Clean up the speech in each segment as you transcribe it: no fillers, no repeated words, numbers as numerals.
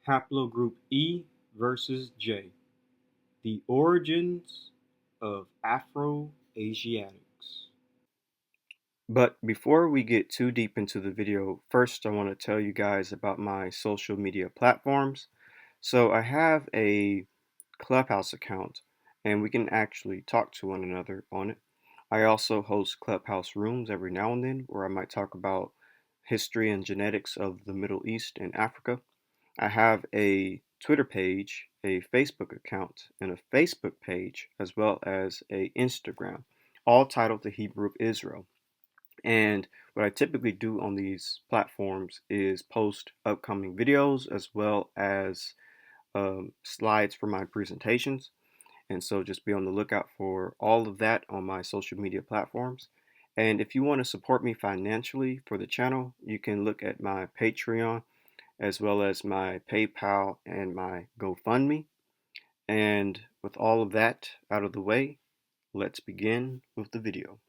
Haplogroup E versus J: The Origins of Afro-Asiatics. But before we get too deep into the video, first I want to tell you guys about my social media platforms. So I have a Clubhouse account and we can actually talk to one another on it. I also host Clubhouse rooms every now and then where I might talk about history and genetics of the Middle East and Africa. I have a Twitter page, a Facebook account, and a Facebook page, as well as a Instagram, all titled The Hebrew of Israel. And what I typically do on these platforms is post upcoming videos as well as slides for my presentations. And so just be on the lookout for all of that on my social media platforms. And if you want to support me financially for the channel, you can look at my Patreon as well as my PayPal and my GoFundMe. And with all of that out of the way, let's begin with the video.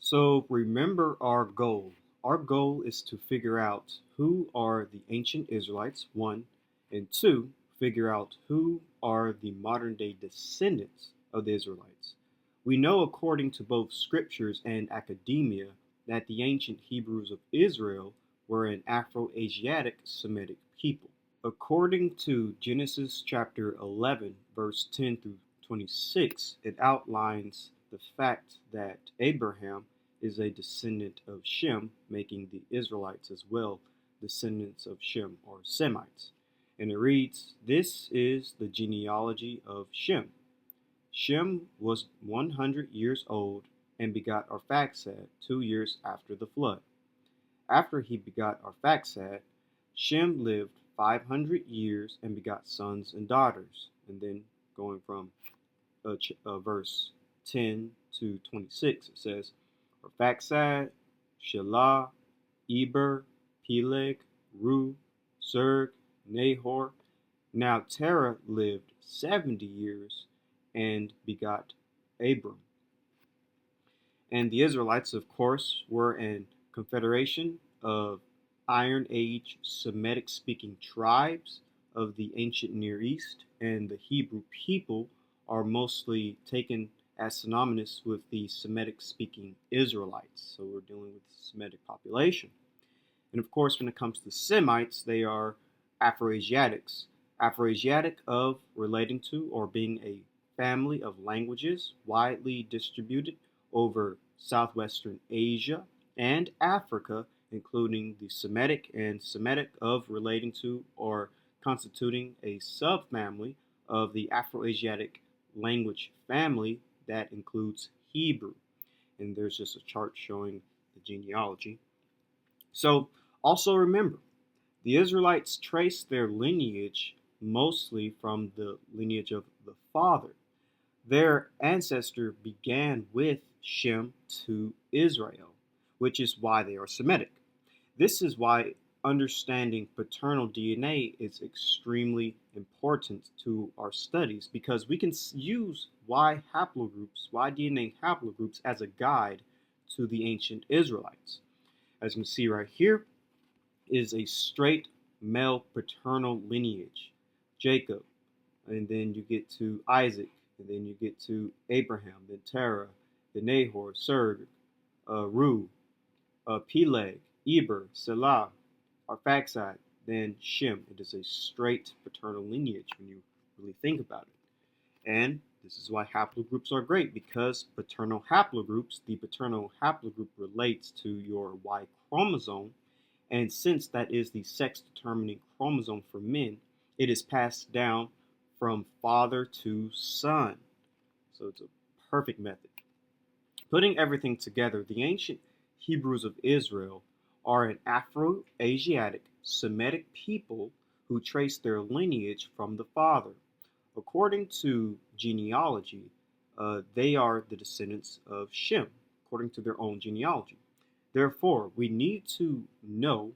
So remember our goal. Our goal is to figure out who are the ancient Israelites, one, and two, figure out who are the modern day descendants of the Israelites. We know according to both scriptures and academia that the ancient Hebrews of Israel were an Afro-Asiatic Semitic people. According to Genesis chapter 11, verse 10 through 26, it outlines the fact that Abraham is a descendant of Shem, making the Israelites as well descendants of Shem or Semites. And it reads, "This is the genealogy of Shem. Shem was 100 years old and begot Arphaxad 2 years after the flood. After he begot Arphaxad, Shem lived 500 years and begot sons and daughters." And then going from verse 10 to 26, it says, Arphaxad, Shelah, Eber, Peleg, Ru, Serg, Nahor. Now Terah lived 70 years and begot Abram. And the Israelites, of course, were an confederation of Iron Age Semitic speaking tribes of the ancient Near East, and the Hebrew people are mostly taken as synonymous with the Semitic speaking Israelites. So we're dealing with the Semitic population. And of course, when it comes to Semites, they are Afro-Asiatics. Afro-Asiatic of relating to or being a family of languages widely distributed over southwestern Asia and Africa, including the Semitic and Semitic of relating to or constituting a subfamily of the Afro-Asiatic language family that includes Hebrew. And there's just a chart showing the genealogy. So also remember, the Israelites trace their lineage mostly from the lineage of the father. Their ancestor began with Shem to Israel, which is why they are Semitic. This is why understanding paternal DNA is extremely important to our studies, because we can use Y DNA haplogroups as a guide to the ancient Israelites. As you can see right here is a straight male paternal lineage, Jacob, and then you get to Isaac, and then you get to Abraham, then Terah, then Nahor, Serg, Ru, Peleg, Eber, Selah, Arphaxad, then Shem. It is a straight paternal lineage when you really think about it. And this is why haplogroups are great, because paternal haplogroups, the paternal haplogroup relates to your Y chromosome, and since that is the sex-determining chromosome for men, it is passed down from father to son. So it's a perfect method. Putting everything together, the ancient Hebrews of Israel are an Afro-Asiatic Semitic people who trace their lineage from the father. According to genealogy, they are the descendants of Shem, according to their own genealogy. Therefore, we need to know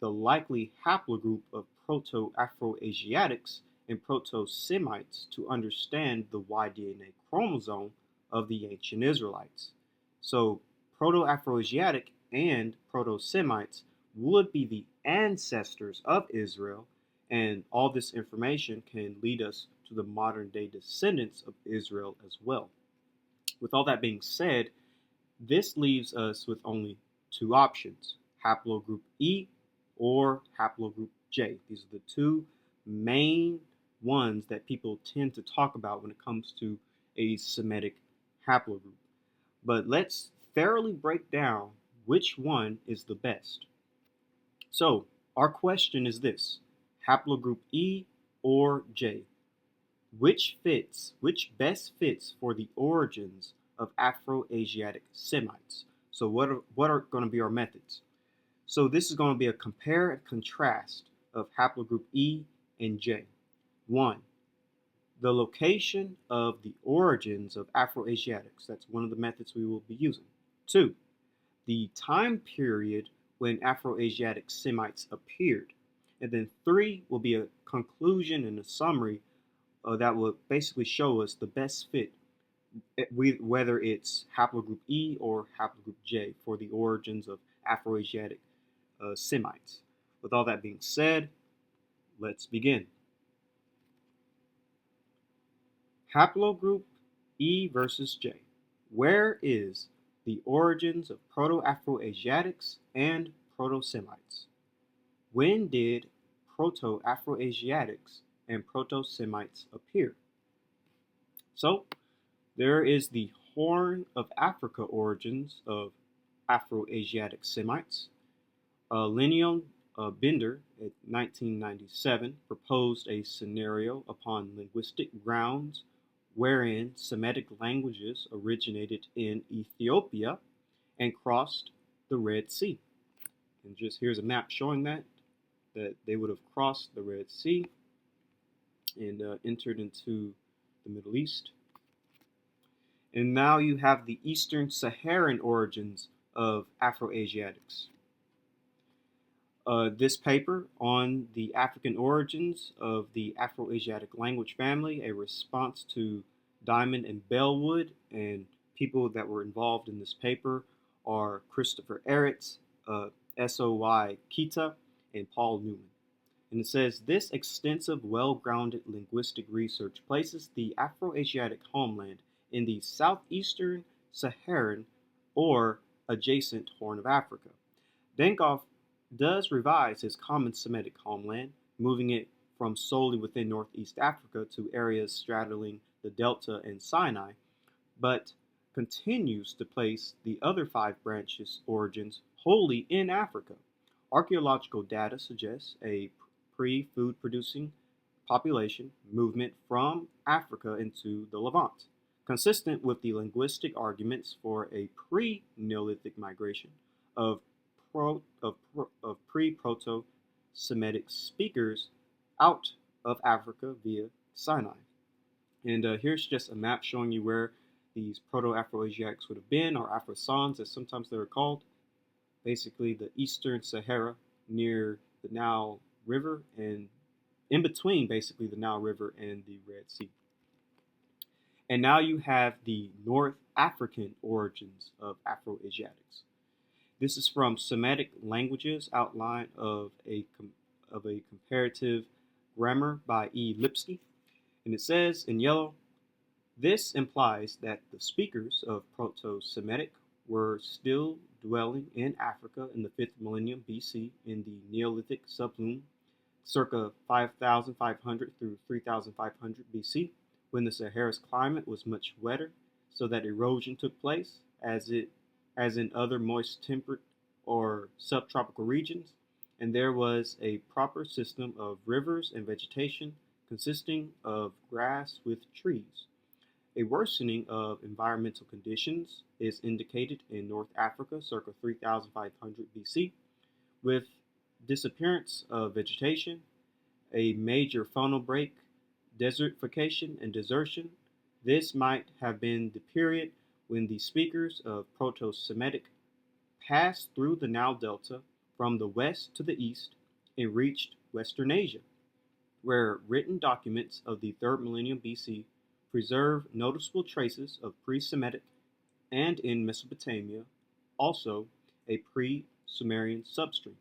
the likely haplogroup of Proto-Afro-Asiatics and Proto-Semites to understand the Y DNA chromosome of the ancient Israelites. So Proto-Afro-Asiatic and Proto-Semites would be the ancestors of Israel, And all this information can lead us to the modern day descendants of Israel as well. With all that being said, this leaves us with only two options: Haplogroup E or Haplogroup J. These are the two main ones that people tend to talk about when it comes to a Semitic haplogroup. But let's thoroughly break down which one is the best. So, our question is this: Haplogroup E or J? Which best fits for the origins of Afro-Asiatic Semites? So what are going to be our methods? So this is going to be a compare and contrast of haplogroup E and J. 1. The location of the origins of Afro-Asiatics. That's one of the methods we will be using. 2. The time period when Afro-Asiatic Semites appeared. And then 3 will be a conclusion and a summary that will basically show us the best fit, whether it's haplogroup E or haplogroup J, for the origins of Afro-Asiatic Semites. With all that being said, let's begin. Haplogroup E versus J. Where is the origins of Proto-Afro-Asiatics and Proto-Semites? When did Proto-Afro-Asiatics and Proto-Semites appear? So, there is the Horn of Africa origins of Afro-Asiatic Semites. Leon Binder, in 1997, proposed a scenario upon linguistic grounds wherein Semitic languages originated in Ethiopia and crossed the Red Sea. And just here's a map showing that they would have crossed the Red Sea and entered into the Middle East. And now you have the Eastern Saharan origins of Afro-Asiatics. This paper on the African origins of the Afro-Asiatic language family, a response to Diamond and Bellwood, and people that were involved in this paper are Christopher Eretz, S.O.Y. Kita, and Paul Newman. And it says, this extensive, well-grounded linguistic research places the Afro-Asiatic homeland in the southeastern Saharan or adjacent Horn of Africa. Dankoff does revise his common Semitic homeland, moving it from solely within Northeast Africa to areas straddling the Delta and Sinai, but continues to place the other 5 branches origins wholly in Africa. Archaeological data suggests a pre-food producing population movement from Africa into the Levant, consistent with the linguistic arguments for a pre-Neolithic migration of pre-Proto-Semitic speakers out of Africa via Sinai. And here's just a map showing you where these Proto-Afro-Asiatics would have been, or Afro-Sans as sometimes they were called. Basically the Eastern Sahara near the Nile River, and in between basically the Nile River and the Red Sea. And now you have the North African origins of Afro-Asiatics. This is from Semitic Languages, outline of a comparative grammar by E. Lipsky. And it says in yellow, this implies that the speakers of Proto-Semitic were still dwelling in Africa in the 5th millennium BC in the Neolithic sublume, circa 5,500 through 3,500 BC, when the Sahara's climate was much wetter, so that erosion took place, as in other moist temperate or subtropical regions, and there was a proper system of rivers and vegetation consisting of grass with trees. A worsening of environmental conditions is indicated in North Africa circa 3,500 BC, with disappearance of vegetation, a major faunal break, desertification, and desertion. This might have been the period when the speakers of Proto-Semitic passed through the Nile Delta from the west to the east and reached Western Asia, where written documents of the 3rd millennium BC preserve noticeable traces of pre-Semitic, and in Mesopotamia, also a pre-Sumerian substream.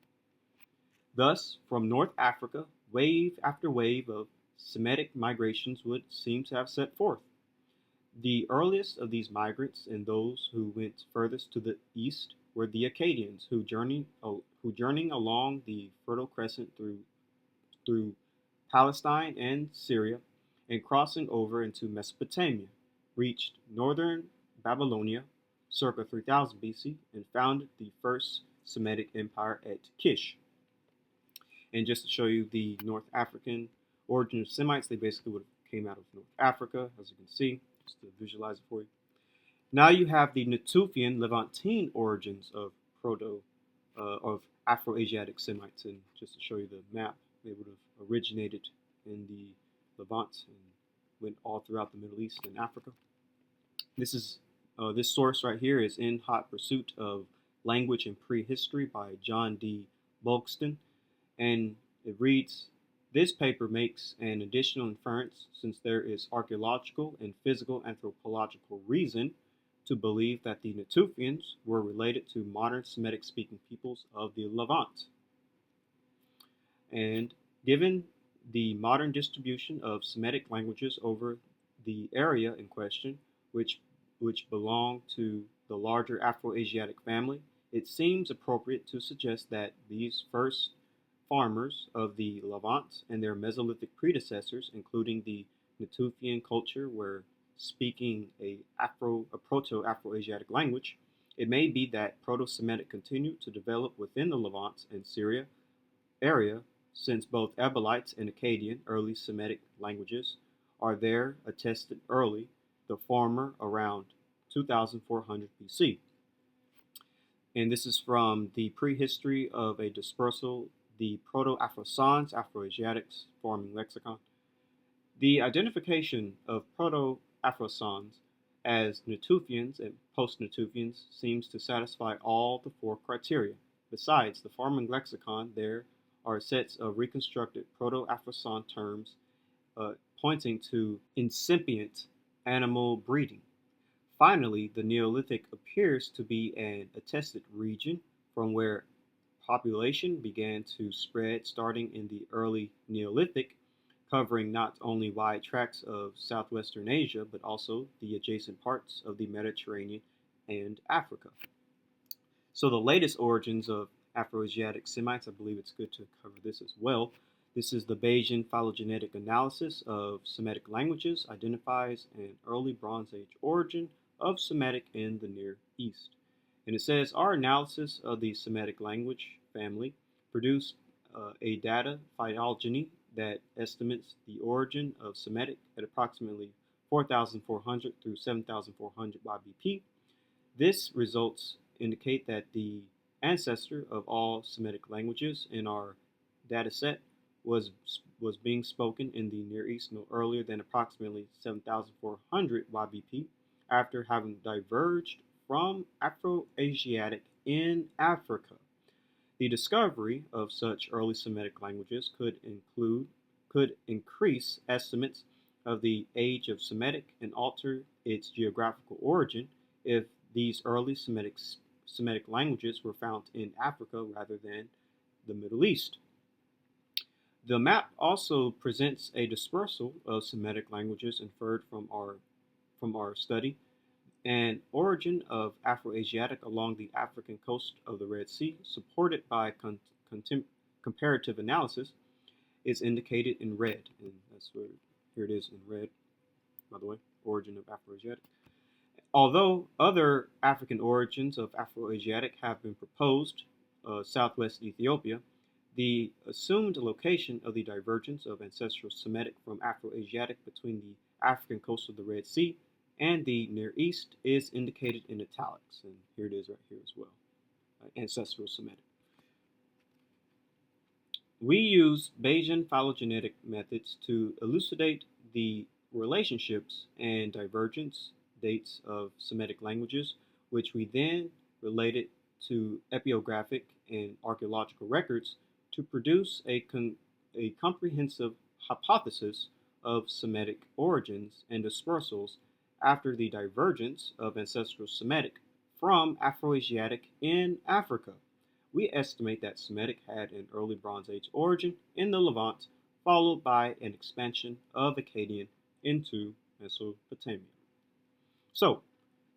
Thus, from North Africa, wave after wave of Semitic migrations would seem to have set forth. The earliest of these migrants and those who went furthest to the east were the Akkadians, who journeying along the Fertile Crescent through Palestine and Syria, and crossing over into Mesopotamia, reached northern Babylonia circa 3000 BC and founded the first Semitic empire at Kish. And just to show you the North African origin of Semites, they basically would have came out of North Africa, as you can see, just to visualize it for you. Now you have the Natufian Levantine origins of of Afro-Asiatic Semites, and just to show you the map, they would have originated in the Levant and went all throughout the Middle East and Africa. This source right here is In Hot Pursuit of Language and Prehistory by John D. Bulkston, and it reads, this paper makes an additional inference since there is archaeological and physical anthropological reason to believe that the Natufians were related to modern Semitic-speaking peoples of the Levant. And given the modern distribution of Semitic languages over the area in question, which belong to the larger Afro-Asiatic family, it seems appropriate to suggest that these first farmers of the Levant and their Mesolithic predecessors, including the Natufian culture, were speaking a Proto-Afro-Asiatic language. It may be that Proto-Semitic continued to develop within the Levant and Syria area, since both Ebalites and Akkadian, early Semitic languages, are there attested early, the former around 2400 BC. And this is from the Prehistory of a Dispersal, the Proto-Afro-Sans, Afro-Asiatics Forming Lexicon. The identification of Proto-Afro-Sans as Natufians and post-Natufians seems to satisfy all the four criteria. Besides the Forming Lexicon, there are sets of reconstructed Proto-Afro-Sans terms pointing to incipient animal breeding. Finally, the Neolithic appears to be an attested region from where population began to spread starting in the early Neolithic, covering not only wide tracts of southwestern Asia, but also the adjacent parts of the Mediterranean and Africa. So the latest origins of Afro-Asiatic Semites, I believe it's good to cover this as well. This is the Bayesian phylogenetic analysis of Semitic languages, identifies an early Bronze Age origin of Semitic in the Near East. And it says, our analysis of the Semitic language family produced a data phylogeny that estimates the origin of Semitic at approximately 4,400 through 7,400 YBP. This results indicate that the ancestor of all Semitic languages in our data set was being spoken in the Near East no earlier than approximately 7,400 YBP, after having diverged from Afro-Asiatic in Africa. The discovery of such early Semitic languages could increase estimates of the age of Semitic and alter its geographical origin if these early Semitic languages were found in Africa rather than the Middle East. The map also presents a dispersal of Semitic languages inferred from our study, an origin of Afro-Asiatic along the African coast of the Red Sea, supported by comparative analysis, is indicated in red. And that's where, here it is in red, by the way, origin of Afro-Asiatic. Although other African origins of Afro-Asiatic have been proposed, southwest Ethiopia, the assumed location of the divergence of ancestral Semitic from Afro-Asiatic between the African coast of the Red Sea and the Near East is indicated in italics, and here it is right here as well, ancestral Semitic. We use Bayesian phylogenetic methods to elucidate the relationships and divergence dates of Semitic languages, which we then related to epiographic and archaeological records to produce a comprehensive hypothesis of Semitic origins and dispersals after the divergence of ancestral Semitic from Afro-Asiatic in Africa. We estimate that Semitic had an early Bronze Age origin in the Levant, followed by an expansion of Akkadian into Mesopotamia. So,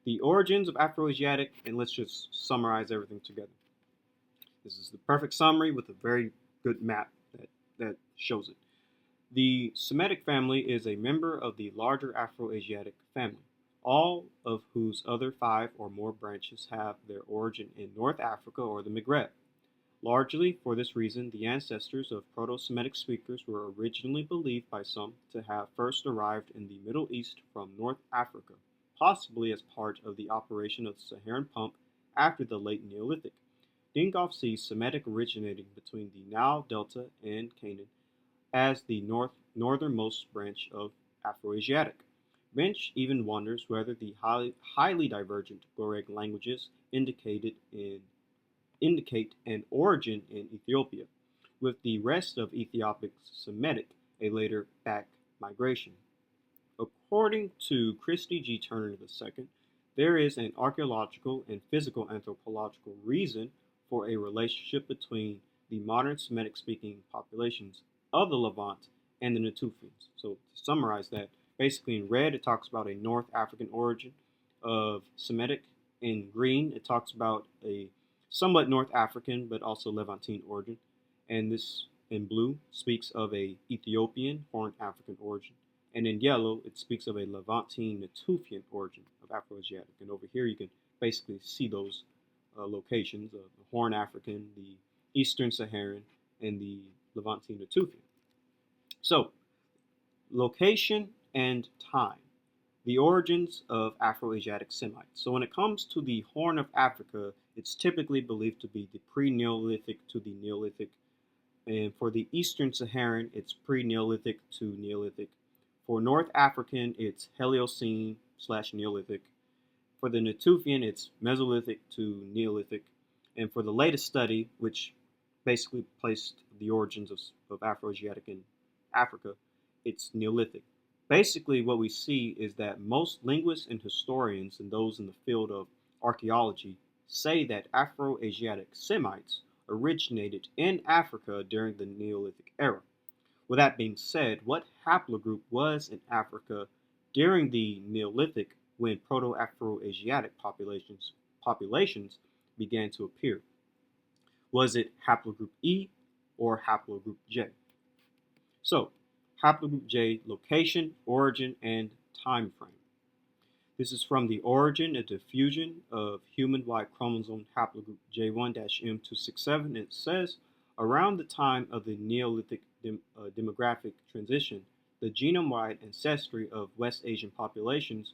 the origins of Afro-Asiatic, and let's just summarize everything together. This is the perfect summary with a very good map that shows it. The Semitic family is a member of the larger Afro-Asiatic family, all of whose other 5 or more branches have their origin in North Africa or the Maghreb. Largely for this reason, the ancestors of Proto-Semitic speakers were originally believed by some to have first arrived in the Middle East from North Africa, possibly as part of the operation of the Saharan pump after the late Neolithic. Dingolf sees Semitic originating between the Nile Delta and Canaan as the northernmost branch of Afro-Asiatic. Bench even wonders whether the highly divergent Goreg languages indicate an origin in Ethiopia, with the rest of Ethiopic Semitic a later back migration. According to Christy G. Turner II, there is an archaeological and physical anthropological reason for a relationship between the modern Semitic-speaking populations of the Levant and the Natufians. So to summarize that, basically in red it talks about a North African origin of Semitic. In green it talks about a somewhat North African but also Levantine origin. And this in blue speaks of a Ethiopian Horn African origin. And in yellow, it speaks of a Levantine Natufian origin of Afro-Asiatic. And over here, you can basically see those locations of the Horn African, the Eastern Saharan, and the Levantine Natufian. So, location and time. The origins of Afro-Asiatic Semites. So when it comes to the Horn of Africa, it's typically believed to be the pre-Neolithic to the Neolithic. And for the Eastern Saharan, it's pre-Neolithic to Neolithic. For North African, it's Heliocene/Neolithic. For the Natufian, it's Mesolithic to Neolithic. And for the latest study, which basically placed the origins of Afro-Asiatic in Africa, it's Neolithic. Basically, what we see is that most linguists and historians and those in the field of archaeology say that Afro-Asiatic Semites originated in Africa during the Neolithic era. With that being said, what haplogroup was in Africa during the Neolithic when Proto-Afro-Asiatic populations began to appear? Was it Haplogroup E or Haplogroup J? So, Haplogroup J location, origin, and time frame. This is from the origin and diffusion of human-wide chromosome haplogroup J1-M267. It says, around the time of the Neolithic demographic transition, the genome-wide ancestry of West Asian populations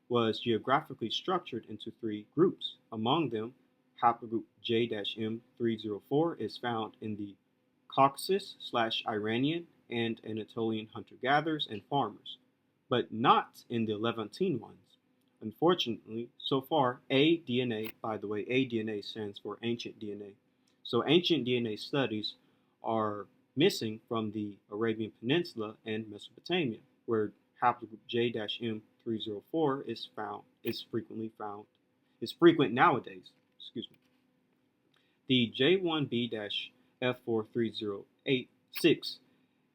was geographically structured into 3 groups. Among them, haplogroup J-M304 is found in the Caucasus/Iranian and Anatolian hunter-gatherers and farmers, but not in the Levantine ones. Unfortunately, so far, A-DNA, by the way, A-DNA stands for ancient DNA. So ancient DNA studies are missing from the Arabian Peninsula and Mesopotamia, where haplogroup J-M304 is frequent nowadays. Excuse me. The J1B-F4306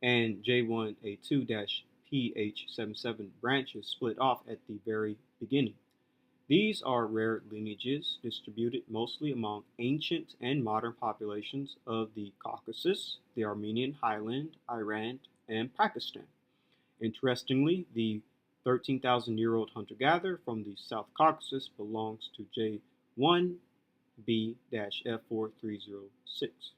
and J1A2-PH77 branches split off at the very beginning. These are rare lineages distributed mostly among ancient and modern populations of the Caucasus, the Armenian highland, Iran, and Pakistan. Interestingly, the 13,000-year-old hunter-gatherer from the South Caucasus belongs to J1B-F4306.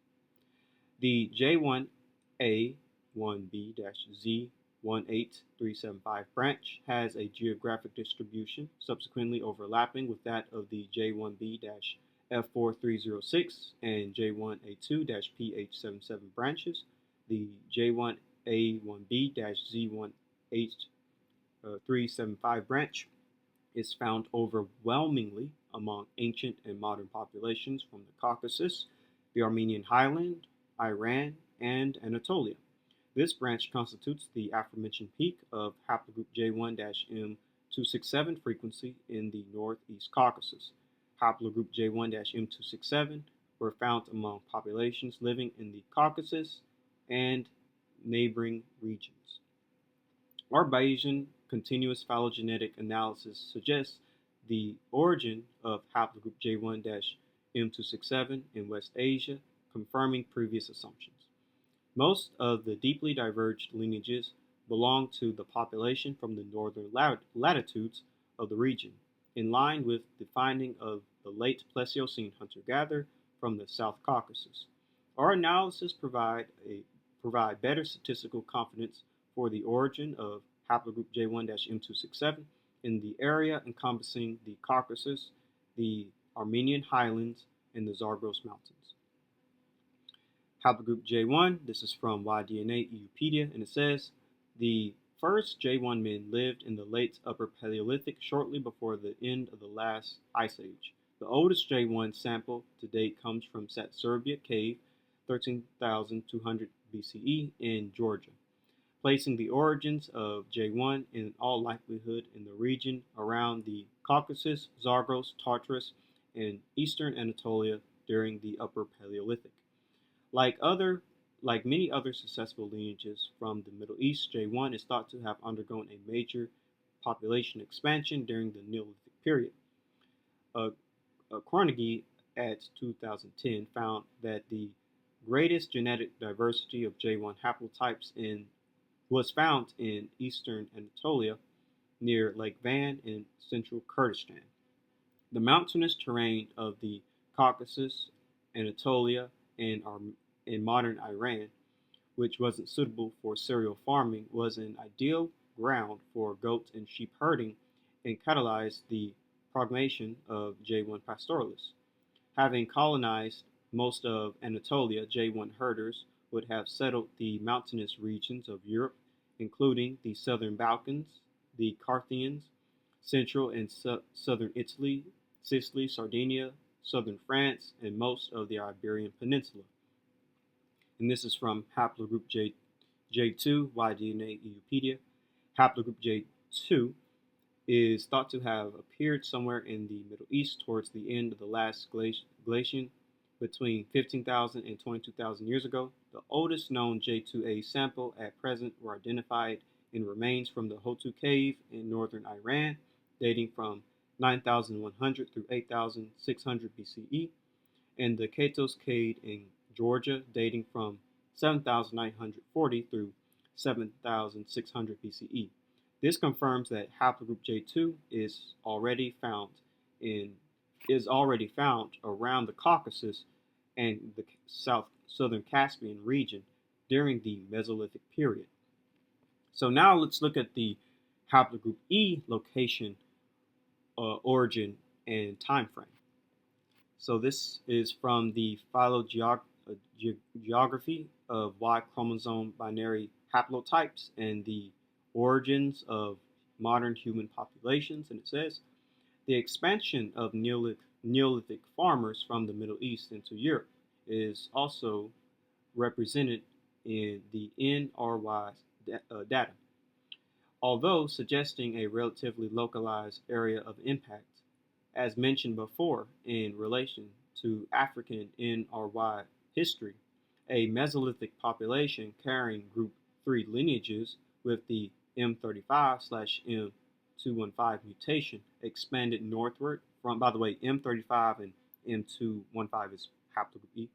The J1A1B-Z18375 branch has a geographic distribution subsequently overlapping with that of the J1B-F4306 and J1A2-PH77 branches. The J1A1B-Z18375 branch is found overwhelmingly among ancient and modern populations from the Caucasus, the Armenian highland, Iran, and Anatolia. This branch constitutes the aforementioned peak of haplogroup J1-M267 frequency in the northeast Caucasus. Haplogroup J1-M267 were found among populations living in the Caucasus and neighboring regions. Our Bayesian continuous phylogenetic analysis suggests the origin of haplogroup J1-M267 in West Asia, confirming previous assumptions. Most of the deeply diverged lineages belong to the population from the northern latitudes of the region, in line with the finding of the late Pleistocene hunter-gatherer from the South Caucasus. Our analysis provide better statistical confidence for the origin of haplogroup J1-M267 in the area encompassing the Caucasus, the Armenian highlands, and the Zagros Mountains. Haplogroup J1, this is from Y-DNA Wikipedia, and it says the first J1 men lived in the late Upper Paleolithic shortly before the end of the last ice age. The oldest J1 sample to date comes from Satsurbia Cave, 13,200 BCE in Georgia, placing the origins of J1 in all likelihood in the region around the Caucasus, Zagros, Tartarus, and eastern Anatolia during the Upper Paleolithic. Like many other successful lineages from the Middle East, J1 is thought to have undergone a major population expansion during the Neolithic period. Carnegie at 2010 found that the greatest genetic diversity of J1 haplotypes was found in eastern Anatolia near Lake Van in central Kurdistan. The mountainous terrain of the Caucasus, Anatolia, and modern Iran, which wasn't suitable for cereal farming, was an ideal ground for goat and sheep herding and catalyzed the propagation of J1 pastoralis. Having colonized most of Anatolia, J1 herders would have settled the mountainous regions of Europe, including the southern Balkans, the Carpathians, central and southern Italy, Sicily, Sardinia, southern France, and most of the Iberian Peninsula. And this is from Haplogroup J2, Y-DNA Wikipedia. Haplogroup J2 is thought to have appeared somewhere in the Middle East towards the end of the last glaciation between 15,000 and 22,000 years ago. The oldest known J2A sample at present were identified in remains from the Hotu Cave in northern Iran, dating from 9,100 through 8,600 BCE, and the Katos Cave in Georgia, dating from 7,940 through 7,600 BCE. This confirms that haplogroup J2 is already found around the Caucasus and the southern Caspian region during the Mesolithic period. So now let's look at the haplogroup E location, origin, and time frame. So this is from the phylogeography of Y chromosome binary haplotypes and the origins of modern human populations. And it says the expansion of Neolithic farmers from the Middle East into Europe is also represented in the NRY data, although suggesting a relatively localized area of impact. As mentioned before, in relation to African NRY history, a Mesolithic population carrying group 3 lineages with the M35/M215 mutation expanded northward from, by the way, M35 and M215 is haplogroup E,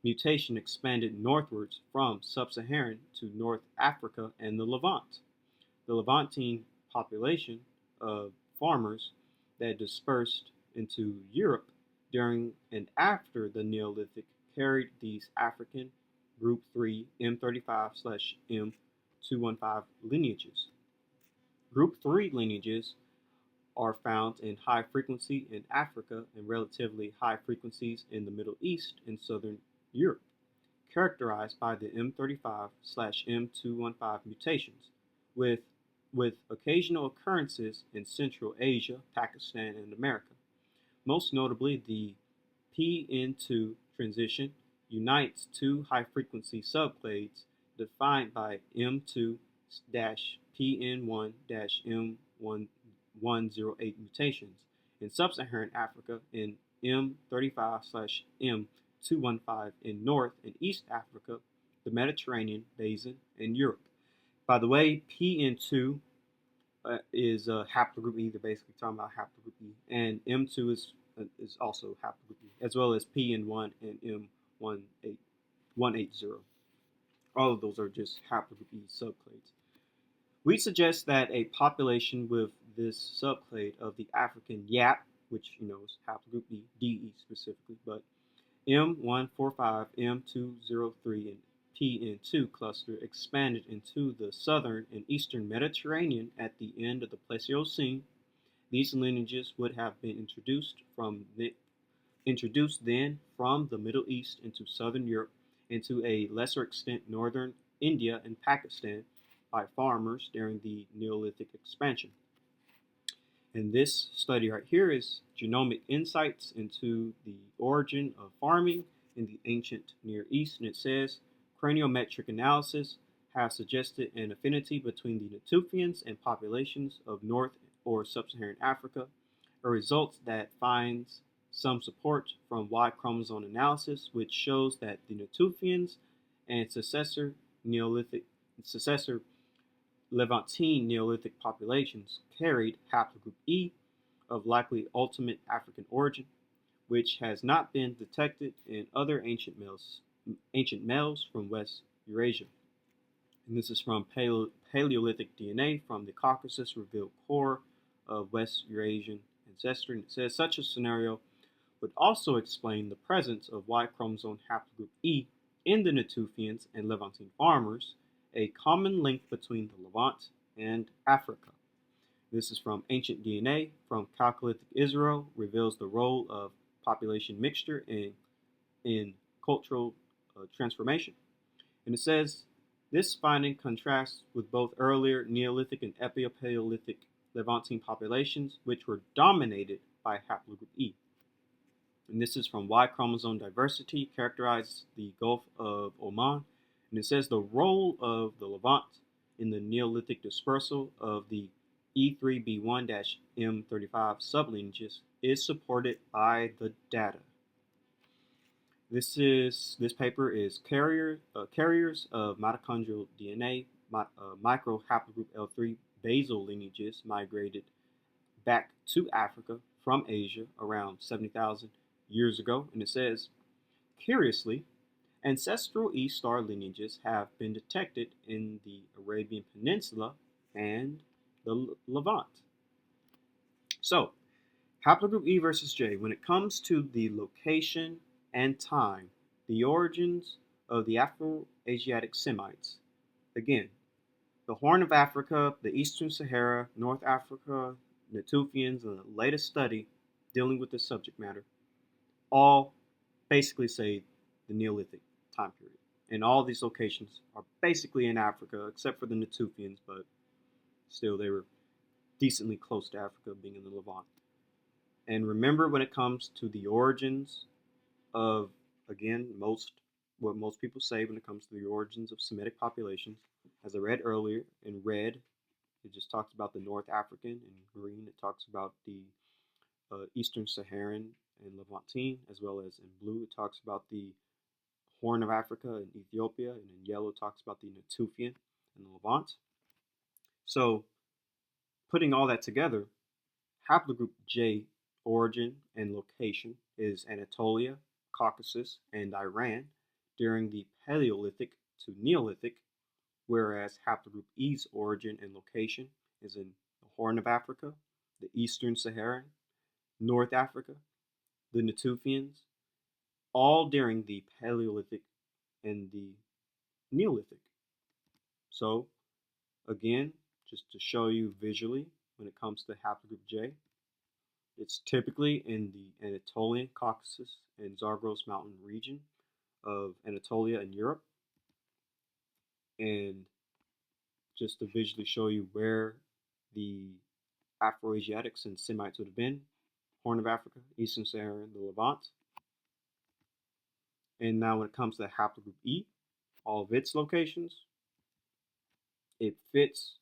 mutation expanded northwards from sub-Saharan to North Africa and the Levant. The Levantine population of farmers that dispersed into Europe during and after the Neolithic carried these African Group 3 M35/M215 lineages. Group 3 lineages are found in high frequency in Africa and relatively high frequencies in the Middle East and Southern Europe, characterized by the M35/M215 mutations, with occasional occurrences in Central Asia, Pakistan, and America. Most notably, the PN2 transition unites two high-frequency subclades defined by M2-PN1-M108 mutations in sub-Saharan Africa and M35/M215 in North and East Africa the Mediterranean basin, and Europe. By the way, PN2 is haplogroup E. They're basically talking about haplogroup E, and M2 is also haplogroup E, as well as PN1 and M180. All of those are just haplogroup E subclades. We suggest that a population with this subclade of the African yap, which is haplogroup E, DE specifically, but M145, M203, and PN2 cluster expanded into the southern and eastern Mediterranean at the end of the Pleistocene. These lineages would have been introduced then from the Middle East into southern Europe and to a lesser extent northern India and Pakistan by farmers during the Neolithic expansion. And this study right here is genomic insights into the origin of farming in the ancient Near East. And it says craniometric analysis has suggested an affinity between the Natufians and populations of North or Sub-Saharan Africa, a result that finds some support from Y chromosome analysis, which shows that the Natufians and successor Levantine Neolithic populations carried haplogroup E of likely ultimate African origin, which has not been detected in other ancient males from West Eurasia. And this is from Paleolithic DNA from the Caucasus revealed core of West Eurasian ancestry. And it says such a scenario would also explain the presence of Y chromosome haplogroup E in the Natufians and Levantine farmers, a common link between the Levant and Africa. This is from Ancient DNA from Chalcolithic Israel, reveals the role of population mixture in cultural transformation. And it says this finding contrasts with both earlier Neolithic and Epipaleolithic Levantine populations, which were dominated by haplogroup E. And this is from Y chromosome diversity, characterized the Gulf of Oman. And it says the role of the Levant in the Neolithic dispersal of the E3B1-M35 sublineages is supported by the data. This paper is carriers of mitochondrial DNA, micro haplogroup L3 basal lineages migrated back to Africa from Asia around 70,000 years ago. And it says, curiously, ancestral E star lineages have been detected in the Arabian Peninsula and the Levant. So, haplogroup E versus J, when it comes to the location and time, the origins of the Afro-Asiatic Semites, again, the Horn of Africa, the Eastern Sahara, North Africa, Natufians, and the latest study dealing with this subject matter, all basically say the Neolithic time period. And all these locations are basically in Africa, except for the Natufians, but still they were decently close to Africa, being in the Levant. And remember, when it comes to the origins of, again, what most people say when it comes to the origins of Semitic populations, as I read earlier, in red, it just talks about the North African. In green, it talks about the Eastern Saharan and Levantine, as well as in blue, it talks about the Horn of Africa and Ethiopia, and in yellow, it talks about the Natufian and the Levant. So, putting all that together, haplogroup J origin and location is Anatolia, Caucasus, and Iran during the Paleolithic to Neolithic, whereas haplogroup E's origin and location is in the Horn of Africa, the Eastern Saharan, North Africa, the Natufians, all during the Paleolithic and the Neolithic. So, again, just to show you visually, when it comes to haplogroup J, it's typically in the Anatolian Caucasus and Zagros Mountain region of Anatolia and Europe. And just to visually show you where the Afro-Asiatics and Semites would have been, Horn of Africa, Eastern Sahara, the Levant. And now when it comes to haplogroup E, all of its locations, it's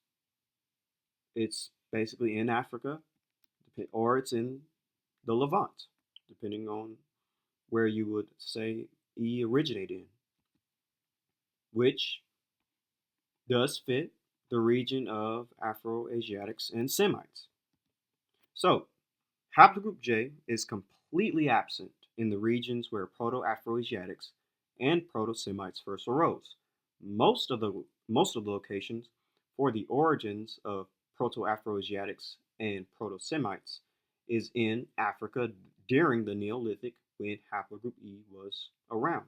basically in Africa, or it's in the Levant, depending on where you would say E originated in. which does fit the region of Afro-Asiatics and Semites. So, Haplogroup J is completely absent in the regions where Proto-Afro-Asiatics and Proto-Semites first arose. Most of the locations for the origins of Proto-Afro-Asiatics and Proto-Semites is in Africa during the Neolithic when Haplogroup E was around.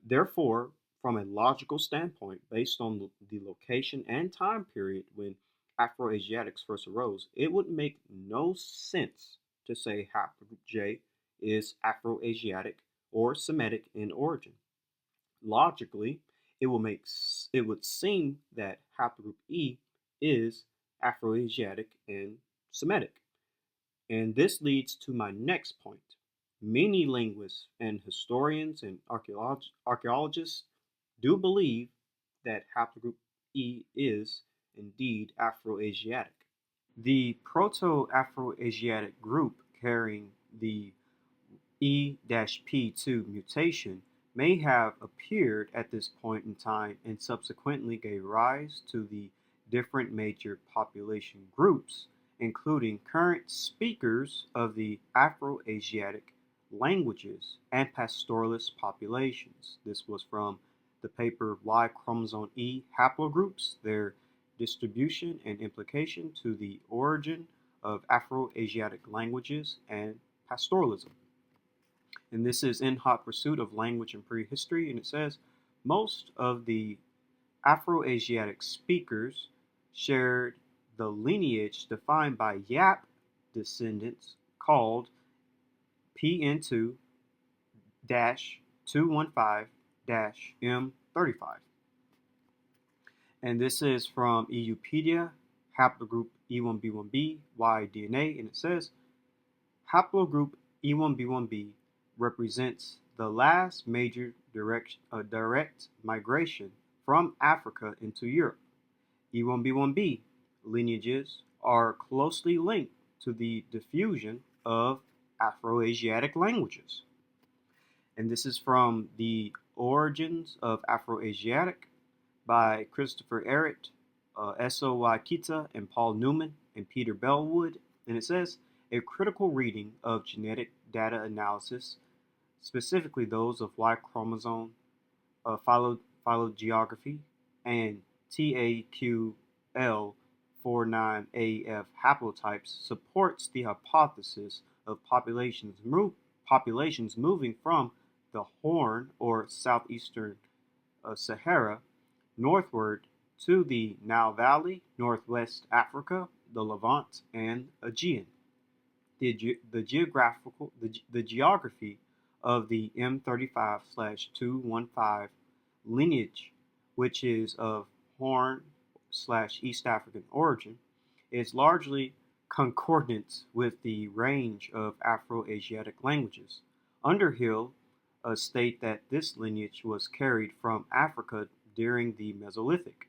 Therefore, from a logical standpoint, based on the location and time period when Afro-Asiatics first arose, it would make no sense to say Haplogroup J is Afro-Asiatic or Semitic in origin. Logically, it would seem that Haplogroup E is Afro-Asiatic and Semitic. And this leads to my next point. Many linguists and historians and archaeologists do believe that haplogroup E is indeed Afro-Asiatic. The Proto-Afro-Asiatic group carrying the E-P2 mutation may have appeared at this point in time and subsequently gave rise to the different major population groups, including current speakers of the Afro-Asiatic languages and pastoralist populations. This was from the paper Y chromosome E haplogroups, their distribution and implication to the origin of Afro-Asiatic languages and pastoralism. And this is In Hot Pursuit of Language and Prehistory, and it says most of the Afro-Asiatic speakers shared the lineage defined by Yap descendants called PN2-215-M35. And this is from Eupedia, Haplogroup E1b1b, Y-DNA, and it says Haplogroup E1b1b represents the last major direct migration from Africa into Europe. E1b1b lineages are closely linked to the diffusion of Afro-Asiatic languages. And this is from The Origins of Afro-Asiatic by Christopher Ehret, S.O.Y. Kita, and Paul Newman, and Peter Bellwood. And it says, a critical reading of genetic data analysis, specifically those of Y chromosome phylogeography and TAQL49AF haplotypes, supports the hypothesis of populations moving from the Horn or southeastern Sahara northward to the Nile Valley, northwest Africa, the Levant, and Aegean. The geography of the M35/215 lineage, which is of Horn/East African origin, is largely concordant with the range of Afro-Asiatic languages. Underhill state that this lineage was carried from Africa during the Mesolithic.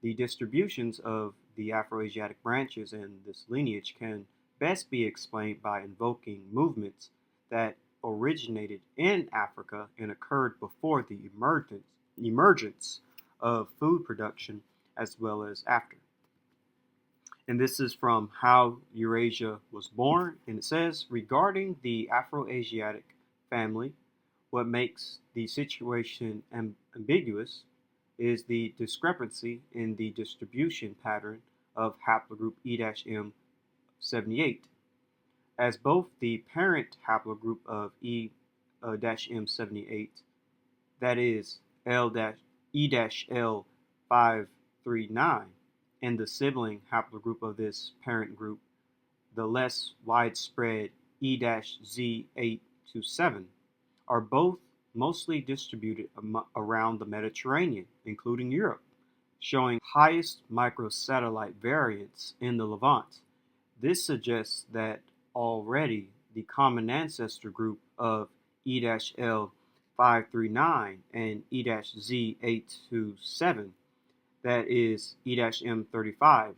The distributions of the Afro-Asiatic branches in this lineage can best be explained by invoking movements that originated in Africa and occurred before the emergence of food production as well as after. And this is from How Eurasia Was Born, and it says, regarding the Afro-Asiatic family, what makes the situation ambiguous is the discrepancy in the distribution pattern of haplogroup E-M78, as both the parent haplogroup of E-M78, that is E-L539, and the sibling haplogroup of this parent group, the less widespread E-Z827, are both mostly distributed around the Mediterranean, including Europe, showing highest microsatellite variance in the Levant. This suggests that already the common ancestor group of E-L539 and E-Z827, that is E-M35,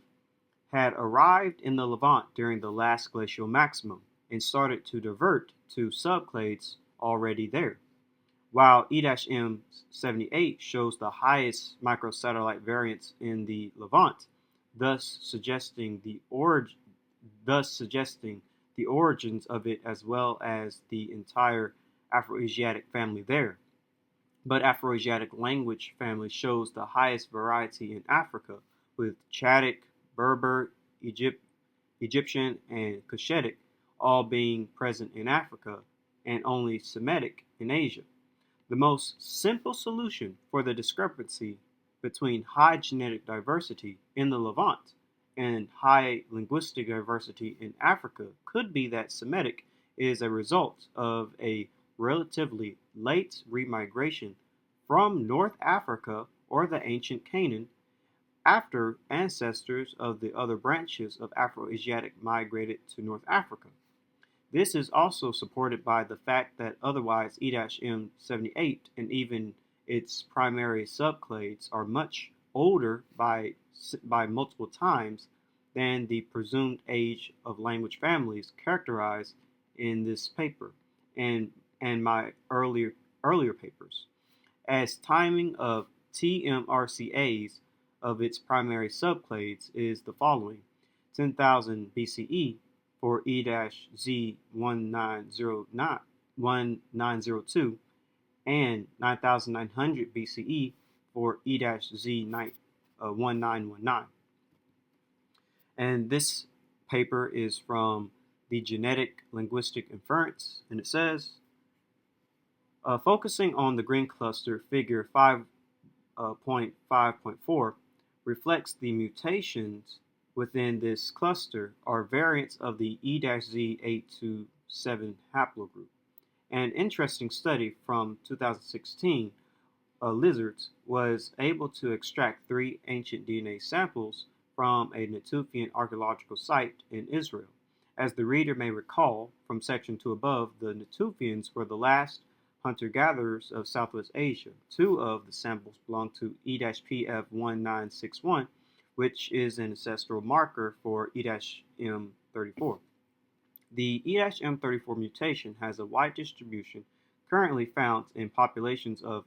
had arrived in the Levant during the last glacial maximum and started to divert to subclades already there. while E-M78 shows the highest microsatellite variance in the Levant, thus suggesting the origins of it as well as the entire Afro-Asiatic family there. But Afro-Asiatic language family shows the highest variety in Africa, with Chadic, Berber, Egyptian, and Cushitic all being present in Africa, and only Semitic in Asia. The most simple solution for the discrepancy between high genetic diversity in the Levant and high linguistic diversity in Africa could be that Semitic is a result of a relatively late remigration from North Africa or the ancient Canaan after ancestors of the other branches of Afro-Asiatic migrated to North Africa. This is also supported by the fact that otherwise E-M78 and even its primary subclades are much older by multiple times than the presumed age of language families characterized in this paper and my earlier papers, as timing of TMRCAs of its primary subclades is the following: 10,000 BCE for E-Z1902 and 9,900 BCE for E-Z1919. And this paper is from the Genetic Linguistic Inference, and it says, focusing on the green cluster, figure 5.5.4 reflects the mutations within this cluster are variants of the E-Z827 haplogroup. An interesting study from 2016, Lizards was able to extract 3 ancient DNA samples from a Natufian archaeological site in Israel. As the reader may recall from section 2 above, the Natufians were the last hunter-gatherers of Southwest Asia. 2 of the samples belong to E-PF1961, which is an ancestral marker for E-M34. The E-M34 mutation has a wide distribution currently found in populations of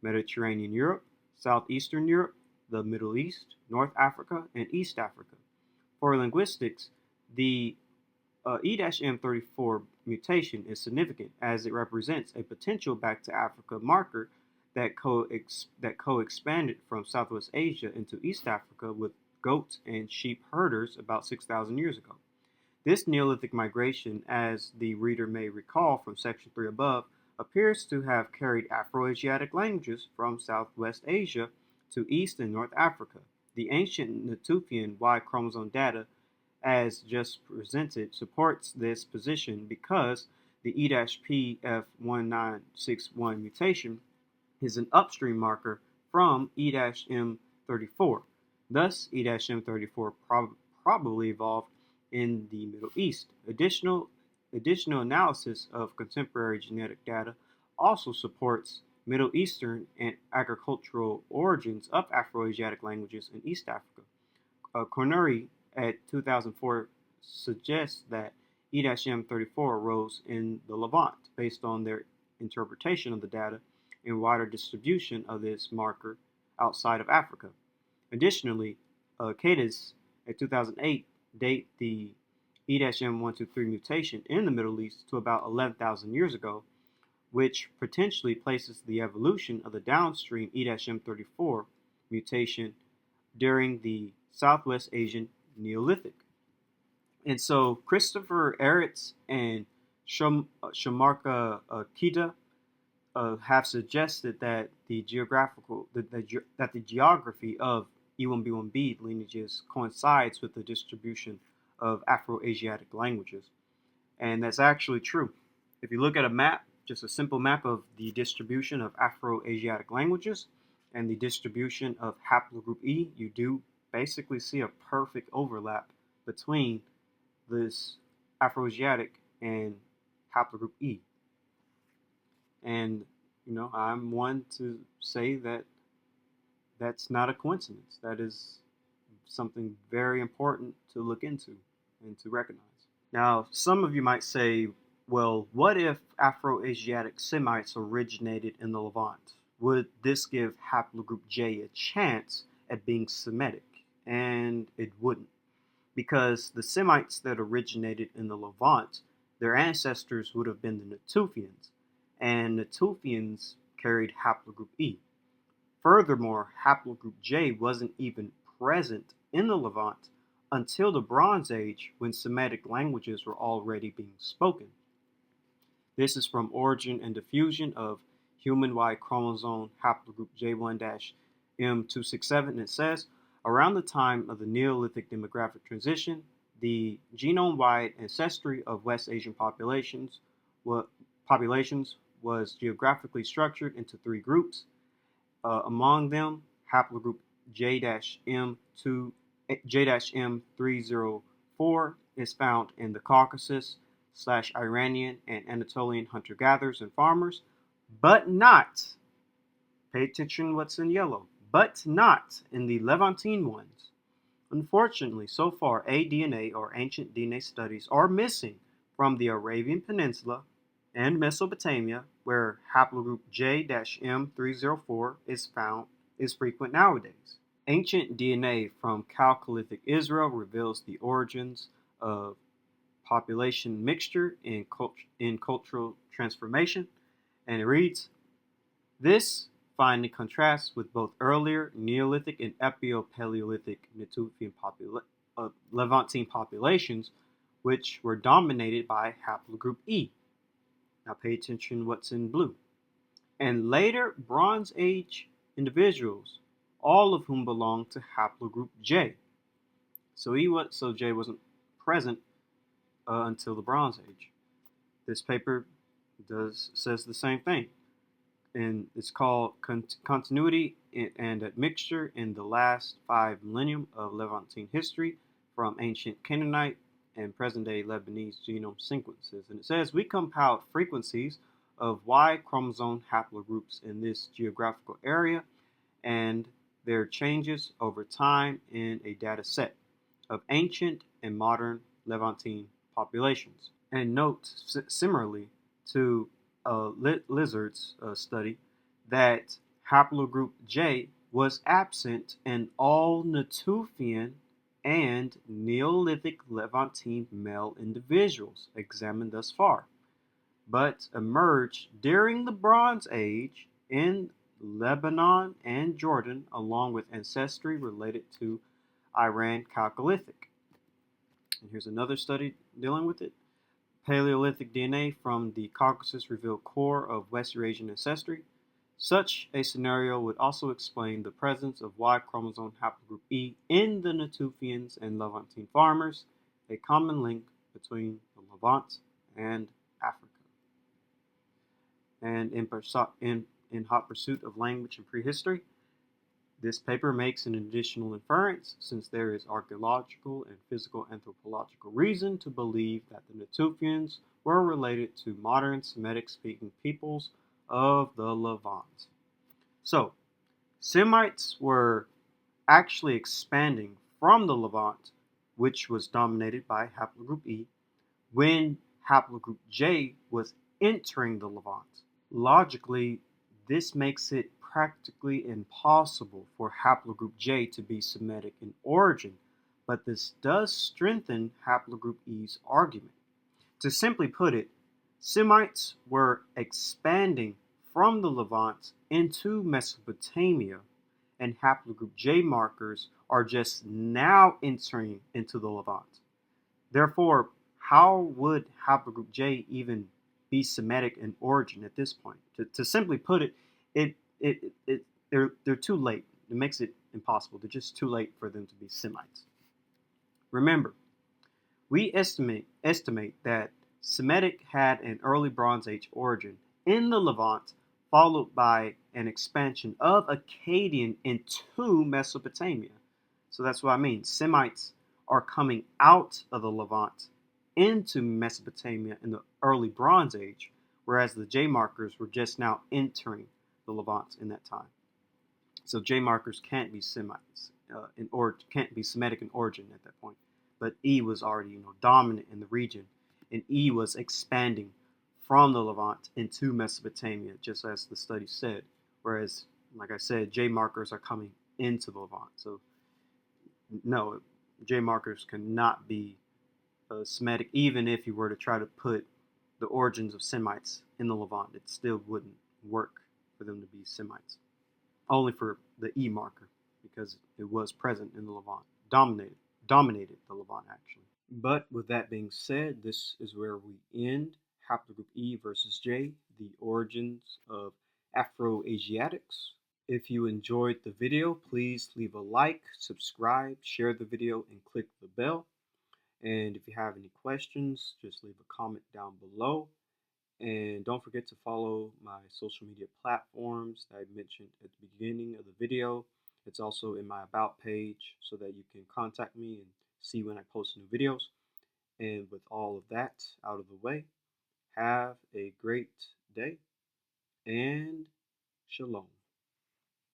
Mediterranean Europe, Southeastern Europe, the Middle East, North Africa, and East Africa. For linguistics, the E-M34 mutation is significant as it represents a potential back to Africa marker that co-expanded from Southwest Asia into East Africa with goat and sheep herders about 6,000 years ago. This Neolithic migration, as the reader may recall from section 3 above, appears to have carried Afro-Asiatic languages from Southwest Asia to East and North Africa. The ancient Natufian Y chromosome data, as just presented, supports this position because the E-PF1961 mutation is an upstream marker from E-M34. Thus, E-M34 probably evolved in the Middle East. Additional analysis of contemporary genetic data also supports Middle Eastern and agricultural origins of Afro-Asiatic languages in East Africa. Corneri at 2004 suggests that E-M34 arose in the Levant based on their interpretation of the data and wider distribution of this marker outside of Africa. Additionally, Cadiz at 2008 date the E-M123 mutation in the Middle East to about 11,000 years ago, which potentially places the evolution of the downstream E-M34 mutation during the Southwest Asian Neolithic. And so Christopher Eretz and Shamarka Kita have suggested that the geography of E1B1B lineages coincides with the distribution of Afro-Asiatic languages. And that's actually true. If you look at a map, just a simple map of the distribution of Afro-Asiatic languages and the distribution of Haplogroup E, you do basically see a perfect overlap between this Afro-Asiatic and Haplogroup E. And, I'm one to say that that's not a coincidence. That is something very important to look into and to recognize. Now, some of you might say, Well, what if Afro-Asiatic Semites originated in the Levant? Would this give Haplogroup J a chance at being Semitic? And it wouldn't, because the Semites that originated in the Levant, their ancestors would have been the Natufians, and Natufians carried Haplogroup E. Furthermore, Haplogroup J wasn't even present in the Levant until the Bronze Age, when Semitic languages were already being spoken. This is from Origin and Diffusion of Human Y Chromosome Haplogroup J1-M267. It says, around the time of the Neolithic demographic transition, the genome-wide ancestry of West Asian populations was geographically structured into three groups. Among them, haplogroup J-M2, J-M304 is found in the Caucasus / Iranian and Anatolian hunter-gatherers and farmers, but not, pay attention what's in yellow, but not in the Levantine ones. Unfortunately, so far, aDNA or ancient DNA studies are missing from the Arabian Peninsula and Mesopotamia, where haplogroup J-M304 is frequent nowadays. Ancient DNA from Chalcolithic Israel reveals the origins of population mixture in cultural transformation, and it reads, this finding contrasts with both earlier Neolithic and Epio-Paleolithic Natufian Levantine populations, which were dominated by haplogroup E. Now pay attention what's in blue. And later Bronze Age individuals, all of whom belong to haplogroup J. So J wasn't present until the Bronze Age. This paper says the same thing, and it's called Continuity and Admixture in the Last 5 Millennium of Levantine History from Ancient Canaanite and Present-Day Lebanese Genome Sequences. And it says, we compiled frequencies of Y chromosome haplogroups in this geographical area and their changes over time in a data set of ancient and modern Levantine populations. And note, similarly to Lizard's study, that haplogroup J was absent in all Natufian and Neolithic Levantine male individuals examined thus far, but emerged during the Bronze Age in Lebanon and Jordan, along with ancestry related to Iran Chalcolithic. And here's another study dealing with it. Paleolithic DNA from the Caucasus revealed core of West Eurasian ancestry. Such a scenario would also explain the presence of Y chromosome haplogroup E in the Natufians and Levantine farmers, a common link between the Levant and Africa. And in hot pursuit of language and prehistory, this paper makes an additional inference, since there is archaeological and physical anthropological reason to believe that the Natufians were related to modern Semitic-speaking peoples of the Levant. So, Semites were actually expanding from the Levant, which was dominated by haplogroup E, when haplogroup J was entering the Levant. Logically, this makes it practically impossible for haplogroup J to be Semitic in origin, but this does strengthen haplogroup E's argument. To simply put it, Semites were expanding from the Levant into Mesopotamia, and haplogroup J markers are just now entering into the Levant. Therefore, how would haplogroup J even be Semitic in origin at this point? To simply put it, they're too late. It makes it impossible. They're just too late for them to be Semites. Remember, we estimate that Semitic had an early Bronze Age origin in the Levant, followed by an expansion of Akkadian into Mesopotamia. So that's what I mean. Semites are coming out of the Levant into Mesopotamia in the early Bronze Age, whereas the J markers were just now entering the Levant in that time. So J markers can't be Semites can't be Semitic in origin at that point. But E was already dominant in the region and E was expanding from the Levant into Mesopotamia, just as the study said. Whereas, like I said, J markers are coming into the Levant. So, no, J markers cannot be Semitic, even if you were to try to put the origins of Semites in the Levant, it still wouldn't work for them to be Semites. Only for the E marker, because it was present in the Levant, dominated the Levant actually. But with that being said, this is where we end Haplogroup E versus J, the origins of Afro-Asiatics. If you enjoyed the video, please leave a like, subscribe, share the video, and click the bell. And if you have any questions, just leave a comment down below. And don't forget to follow my social media platforms that I mentioned at the beginning of the video. It's also in my About page so that you can contact me and see when I post new videos. And with all of that out of the way, have a great day and shalom.